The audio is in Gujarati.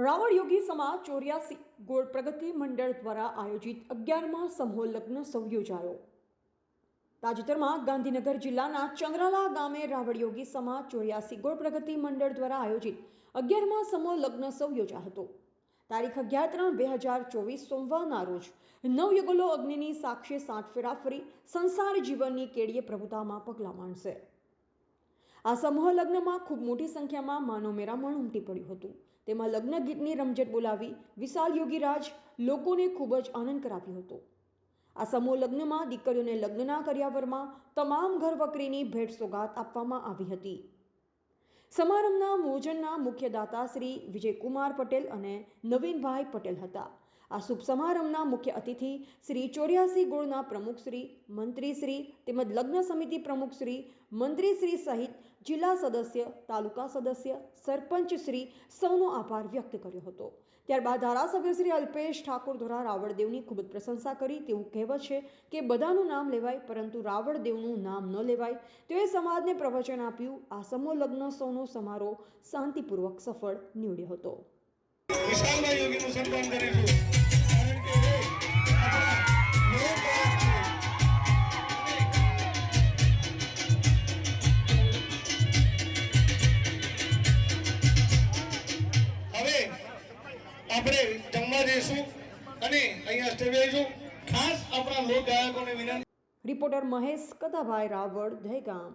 રાવળ યોગી સમાજ 84 ગોળ પ્રગતિ મંડળ દ્વારા આયોજિત 11મા સમૂહ લગ્ન સૌ યોજાયો। તાજેતરમાં ગાંધીનગર જિલ્લાના ચંદ્રાલા ગામે રાવળ યોગી સમાજ 84 ગોળ પ્રગતિ મંડળ દ્વારા આયોજિત 11મા સમૂહ લગ્ન સૌ યોજાયો હતો। તારીખ 11/3/2024 સોમવારના રોજ નવયુગલો અગ્નિની સાક્ષી 7 ફેરા ફરી સંસાર જીવનની કેડીએ પ્રભુતામાં પગલાં માંડશે। આ સમૂહ લગ્નમાં ખૂબ મોટી સંખ્યામાં માનવ મેરામણ ઉમટી પડ્યું હતું। તેમાં લગ્ન ગીતની રમઝટ બોલાવી વિશાલ યોગીરાજ લોકોને ખૂબ જ આનંદ કરાવ્યો હતો। આ સમૂહ લગ્નમાં દીકરીઓને લગ્નના કર્યાવરમાં તમામ ઘરવકરીની ભેટ સોગાત આપવામાં આવી હતી। સમારંભના મોજનના મુખ્ય દાતા શ્રી વિજયકુમાર પટેલ અને નવીનભાઈ પટેલ હતા। આ શુભ સમારંભના મુખ્ય અતિથિ શ્રી 84 ગોળના પ્રમુખ શ્રી, મંત્રી શ્રી તેમજ લગ્ન સમિતિ પ્રમુખ શ્રી, મંત્રી શ્રી સહિત જિલ્લા સદસ્ય, તાલુકા સદસ્ય, સરપંચ શ્રી સૌનો આભાર વ્યક્ત કર્યો હતો। ત્યારબાદ ધારાસભ્ય શ્રી અલ્પેશ ઠાકોર દ્વારા રાવળદેવની ખૂબ જ પ્રશંસા કરી। તેવું કહેવત છે કે બધાનું નામ લેવાય પરંતુ રાવળદેવનું નામ ન લેવાય। તેઓએ સમાજને પ્રવચન આપ્યું। આ સમૂહ લગ્ન સૌનો સમારોહ શાંતિપૂર્વક સફળ નીવડ્યો હતો। વિશાલભાઈ યોગીનું સન્માન કરીશું, કારણ કે આપણા લોકવાદ છે। હવે આપણે જમવા જઈશું અને અહીંયા સ્ટેજે આવીશું। ખાસ આપણા લોક ગાયકોને વિનંતી। રિપોર્ટર મહેશ કથાભાઈ, રાવળ, દહેગામ।